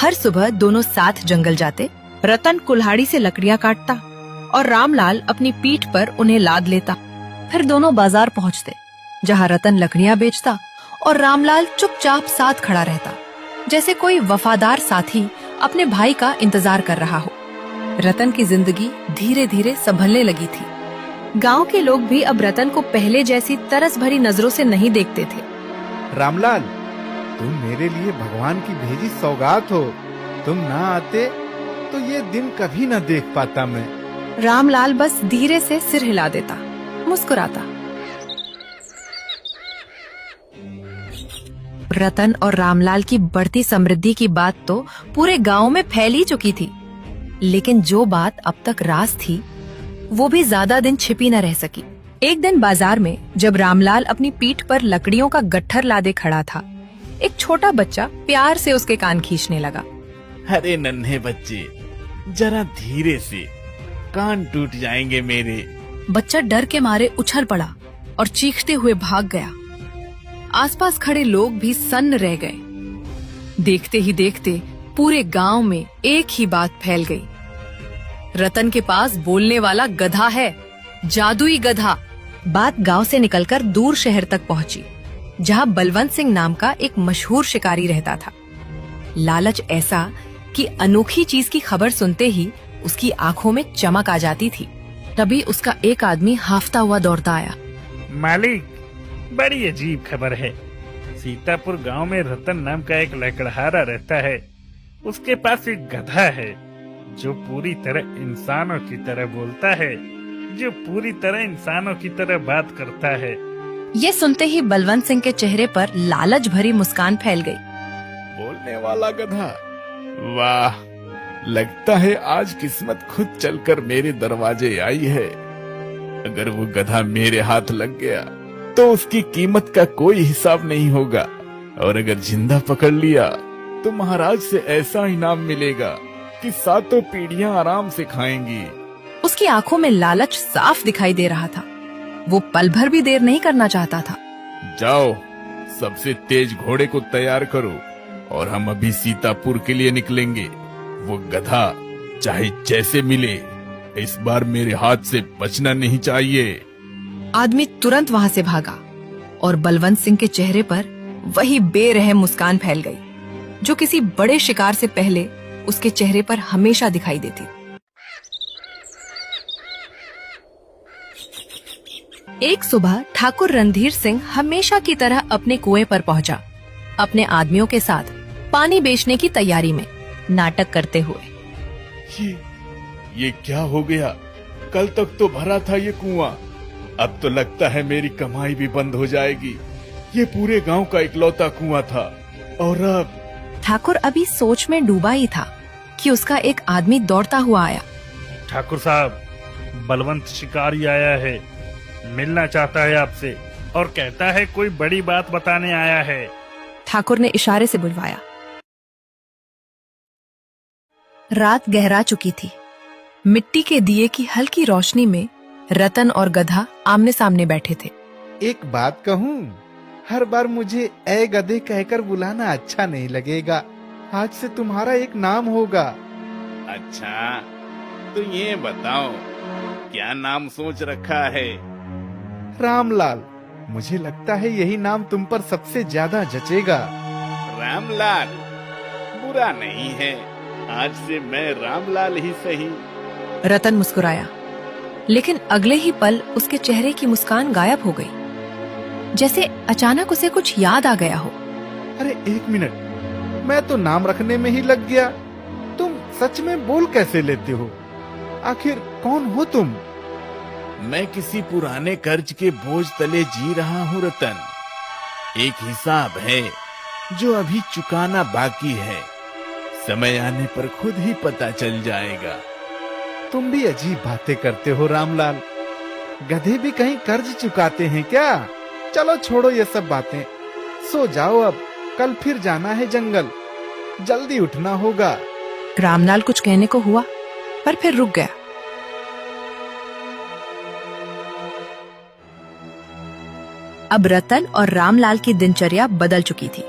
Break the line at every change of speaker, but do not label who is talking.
हर सुबह दोनों साथ जंगल जाते। रतन कुल्हाड़ी से लकड़ियाँ काटता और रामलाल अपनी पीठ पर उन्हें लाद लेता। फिर दोनों बाजार पहुँचते, जहाँ रतन लकड़ियाँ बेचता और रामलाल चुपचाप साथ खड़ा रहता, जैसे कोई वफादार साथी अपने भाई का इंतजार कर रहा हो। रतन की जिंदगी धीरे धीरे संभलने लगी थी। गांव के लोग भी अब रतन को पहले जैसी तरस भरी नजरों से नहीं देखते थे।
रामलाल, तुम मेरे लिए भगवान की भेजी सौगात हो। तुम ना आते तो ये दिन कभी न देख पाता मैं।
रामलाल बस धीरे से सिर हिला देता, मुस्कुराता। रतन और रामलाल की बढ़ती समृद्धि की बात तो पूरे गांव में फैल ही चुकी थी, लेकिन जो बात अब तक राज थी, वो भी ज्यादा दिन छिपी न रह सकी। एक दिन बाजार में जब रामलाल अपनी पीठ पर लकड़ियों का गट्ठर लादे खड़ा था, एक छोटा बच्चा प्यार से उसके कान खींचने लगा।
अरे नन्हे बच्चे, जरा धीरे से, कान टूट जाएंगे मेरे।
बच्चा डर के मारे उछल पड़ा और चीखते हुए भाग गया। आसपास खड़े लोग भी सन्न रह गए। देखते ही देखते पूरे गांव में एक ही बात फैल गई, रतन के पास बोलने वाला गधा है, जादुई गधा। बात गांव से निकलकर दूर शहर तक पहुंची, जहां बलवंत सिंह नाम का एक मशहूर शिकारी रहता था। लालच ऐसा कि अनोखी चीज की खबर सुनते ही उसकी आंखों में चमक आ जाती थी। तभी उसका एक आदमी हाफता हुआ दौड़ता आया।
मालिक, बड़ी अजीब खबर है। सीतापुर गांव में रतन नाम का एक लकड़हारा रहता है। उसके पास एक गधा है जो पूरी तरह इंसानों की तरह बोलता है, जो पूरी तरह इंसानों की तरह बात करता है।
ये सुनते ही बलवंत सिंह के चेहरे पर लालच भरी मुस्कान फैल गई।
बोलने वाला गधा, वाह, लगता है आज किस्मत खुद चलकर मेरे दरवाजे आई है। अगर वो गधा मेरे हाथ लग गया तो उसकी कीमत का कोई हिसाब नहीं होगा, और अगर जिंदा पकड़ लिया तो महाराज से ऐसा इनाम मिलेगा कि सातों पीढ़ियां आराम से खाएंगी।
उसकी आंखों में लालच साफ दिखाई दे रहा था। वो पल भर भी देर नहीं करना चाहता था।
जाओ, सबसे तेज घोड़े को तैयार करो और हम अभी सीतापुर के लिए निकलेंगे। वो गधा चाहे जैसे मिले, इस बार मेरे हाथ से बचना नहीं चाहिए।
आदमी तुरंत वहां से भागा और बलवंत सिंह के चेहरे पर वही बेरहम मुस्कान फैल गई, जो किसी बड़े शिकार से पहले उसके चेहरे पर हमेशा दिखाई देती। एक सुबह ठाकुर रणधीर सिंह हमेशा की तरह अपने कुएं पर पहुंचा, अपने आदमियों के साथ पानी बेचने की तैयारी में, नाटक करते हुए।
ये क्या हो गया? कल तक तो भरा था ये कुआं, अब तो लगता है मेरी कमाई भी बंद हो जाएगी। ये पूरे गांव का इकलौता कुआं था, और अब।
ठाकुर अभी सोच में डूबा ही था कि उसका एक आदमी दौड़ता हुआ आया।
ठाकुर साहब, बलवंत शिकारी आया है, मिलना चाहता है आपसे और कहता है कोई बड़ी बात बताने आया है।
ठाकुर ने इशारे से बुलवाया। रात गहरा चुकी थी। मिट्टी के दिए की हल्की रोशनी में रतन और गधा आमने सामने बैठे थे।
एक बात कहूँ, हर बार मुझे ए गधे कहकर बुलाना अच्छा नहीं लगेगा। आज से तुम्हारा एक नाम होगा।
अच्छा, तो ये बताओ, क्या नाम सोच रखा है?
रामलाल, मुझे लगता है यही नाम तुम पर सबसे ज्यादा जचेगा।
रामलाल बुरा नहीं है, आज से मैं रामलाल ही सही।
रतन मुस्कुराया, लेकिन अगले ही पल उसके चेहरे की मुस्कान गायब हो गई, जैसे अचानक उसे कुछ याद आ गया हो।
अरे एक मिनट, मैं तो नाम रखने में ही लग गया। तुम सच में बोल कैसे लेते हो? आखिर कौन हो तुम?
मैं किसी पुराने कर्ज के बोझ तले जी रहा हूँ रतन। एक हिसाब है जो अभी चुकाना बाकी है, समय आने पर खुद ही पता चल जाएगा।
तुम भी अजीब बातें करते हो रामलाल। गधे भी कहीं कर्ज चुकाते हैं क्या? चलो छोड़ो ये सब बातें, सो जाओ अब, कल फिर जाना है जंगल, जल्दी उठना होगा।
रामलाल कुछ कहने को हुआ, पर फिर रुक गया। अब रतन और रामलाल की दिनचर्या बदल चुकी थी।